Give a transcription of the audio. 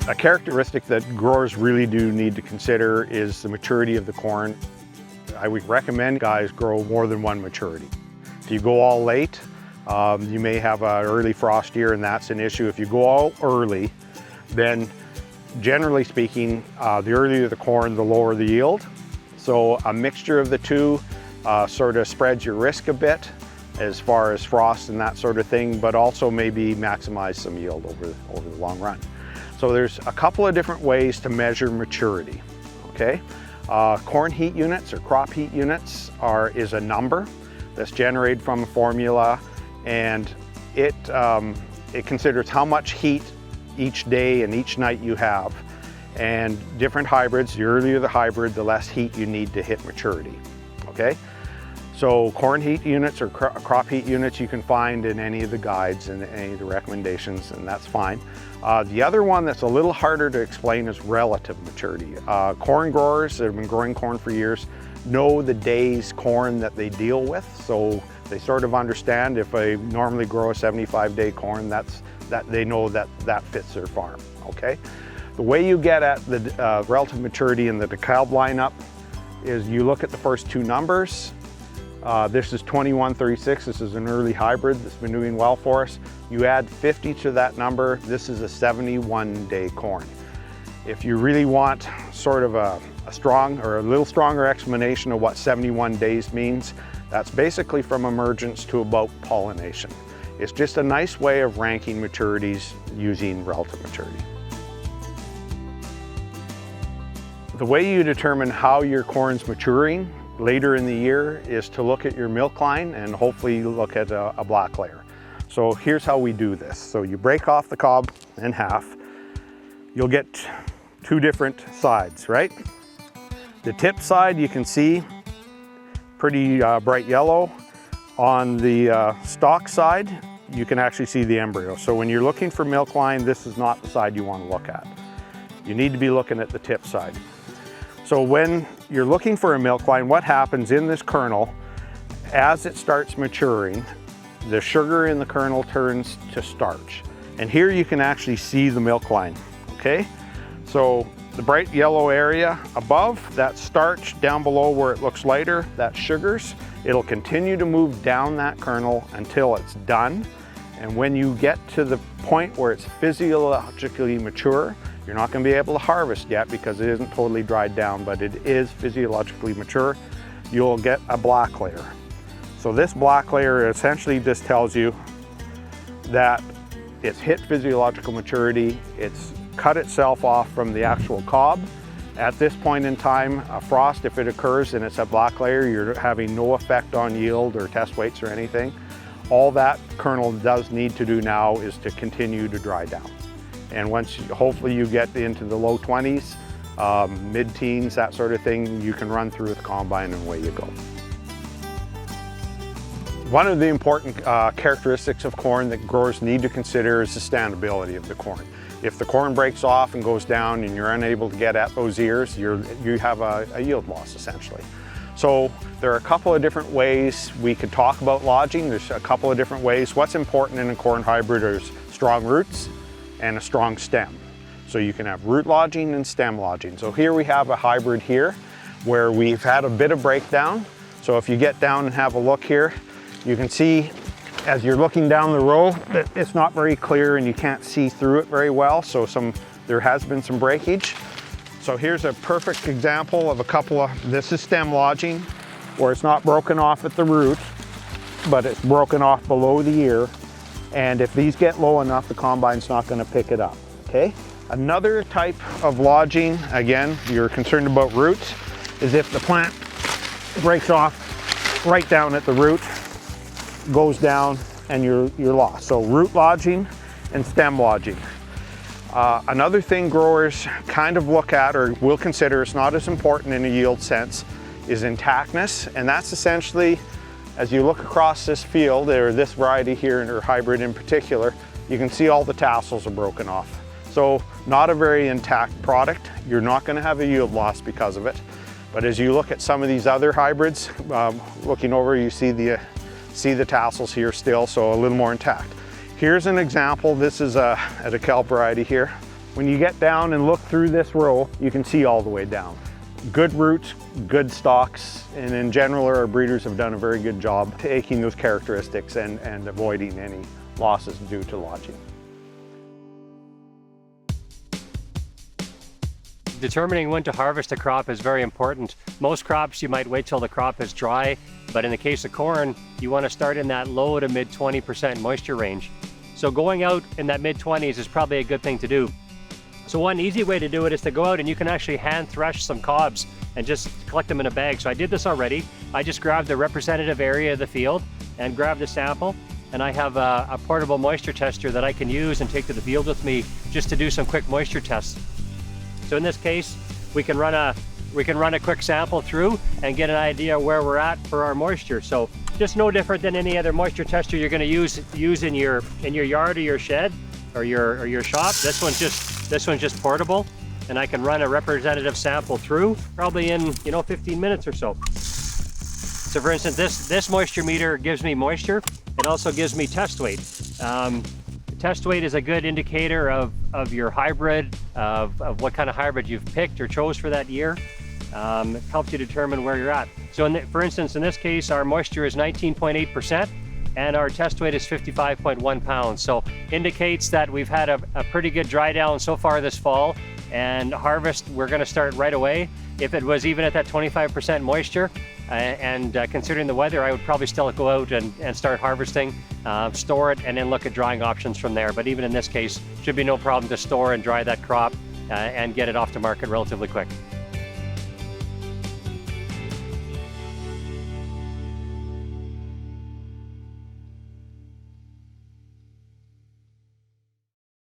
A characteristic that growers really do need to consider is the maturity of the corn. I would recommend guys grow more than one maturity. If you go all late, you may have an early frost year, and that's an issue. If you go all early, then generally speaking, the earlier the corn, the lower the yield. So a mixture of the two sort of spreads your risk a bit as far as frost and that sort of thing, but also maybe maximize some yield over the long run. So there's a couple of different ways to measure maturity, okay? Corn heat units or crop heat units is a number that's generated from a formula, and it considers how much heat each day and each night you have. And different hybrids, the earlier the hybrid, the less heat you need to hit maturity, okay? So corn heat units or crop heat units you can find in any of the guides and any of the recommendations, and that's fine. The other one that's a little harder to explain is relative maturity. Corn growers that have been growing corn for years know the day's corn that they deal with, so they sort of understand if I normally grow a 75-day corn, that they know that fits their farm, okay? The way you get at the relative maturity in the DeKalb lineup is you look at the first two numbers. This is 2136, this is an early hybrid that's been doing well for us. You add 50 to that number, this is a 71-day corn. If you really want sort of a strong or a little stronger explanation of what 71 days means, that's basically from emergence to about pollination. It's just a nice way of ranking maturities using relative maturity. The way you determine how your corn's maturing later in the year is to look at your milk line and hopefully look at a black layer. So here's how we do this. So you break off the cob in half. You'll get two different sides, right? The tip side you can see pretty bright yellow. On the stalk side, you can actually see the embryo. So when you're looking for milk line, this is not the side you want to look at. You need to be looking at the tip side. So when you're looking for a milk line, what happens in this kernel, as it starts maturing, the sugar in the kernel turns to starch. And here you can actually see the milk line, okay? So the bright yellow area above, that's starch. Down below where it looks lighter, that's sugars. It'll continue to move down that kernel until it's done. And when you get to the point where it's physiologically mature, you're not going to be able to harvest yet because it isn't totally dried down, but it is physiologically mature. You'll get a black layer. So this black layer essentially just tells you that it's hit physiological maturity, it's cut itself off from the actual cob. At this point in time, a frost, if it occurs and it's a black layer, you're having no effect on yield or test weights or anything. All that kernel does need to do now is to continue to dry down. And once hopefully you get into the low 20s, mid-teens, that sort of thing, you can run through with the combine and away you go. One of the important characteristics of corn that growers need to consider is the standability of the corn. If the corn breaks off and goes down and you're unable to get at those ears, you have a yield loss essentially. So there are a couple of different ways we could talk about lodging. There's a couple of different ways. What's important in a corn hybrid is strong roots and a strong stem. So you can have root lodging and stem lodging. So here we have a hybrid here where we've had a bit of breakdown. So if you get down and have a look here, you can see as you're looking down the row that it's not very clear and you can't see through it very well. So there has been some breakage. So here's a perfect example of this is stem lodging where it's not broken off at the root, but it's broken off below the ear. And if these get low enough, the combine's not going to pick it up, okay? Another type of lodging, again, you're concerned about roots, is if the plant breaks off right down at the root, goes down, and you're lost. So root lodging and stem lodging. Another thing growers kind of look at or will consider, it's not as important in a yield sense, is intactness. And that's essentially, as you look across this field, or this variety here, or hybrid in particular, you can see all the tassels are broken off. So not a very intact product. You're not going to have a yield loss because of it. But as you look at some of these other hybrids, looking over, you see the tassels here still, so a little more intact. Here's an example. This is a DeKalb variety here. When you get down and look through this row, you can see all the way down. Good roots, good stalks, and in general our breeders have done a very good job taking those characteristics and avoiding any losses due to lodging. Determining when to harvest a crop is very important. Most crops you might wait till the crop is dry, but in the case of corn, you want to start in that low to mid 20% moisture range. So going out in that mid 20s is probably a good thing to do. So one easy way to do it is to go out and you can actually hand thresh some cobs and just collect them in a bag. So I did this already. I just grabbed the representative area of the field and grabbed a sample, and I have a portable moisture tester that I can use and take to the field with me just to do some quick moisture tests. So in this case, we can run a quick sample through and get an idea where we're at for our moisture. So just no different than any other moisture tester you're going to use in your yard or your shed or your shop. This one's just portable, and I can run a representative sample through probably in 15 minutes or so. So for instance, this moisture meter gives me moisture. It also gives me test weight. Test weight is a good indicator of your hybrid, of what kind of hybrid you've picked or chose for that year. It helps you determine where you're at. So for instance, in this case, our moisture is 19.8% and our test weight is 55.1 pounds. So indicates that we've had a pretty good dry down so far this fall, and harvest, we're gonna start right away. If it was even at that 25% moisture, and considering the weather, I would probably still go out and start harvesting, store it, and then look at drying options from there. But even in this case, should be no problem to store and dry that crop and get it off the market relatively quick.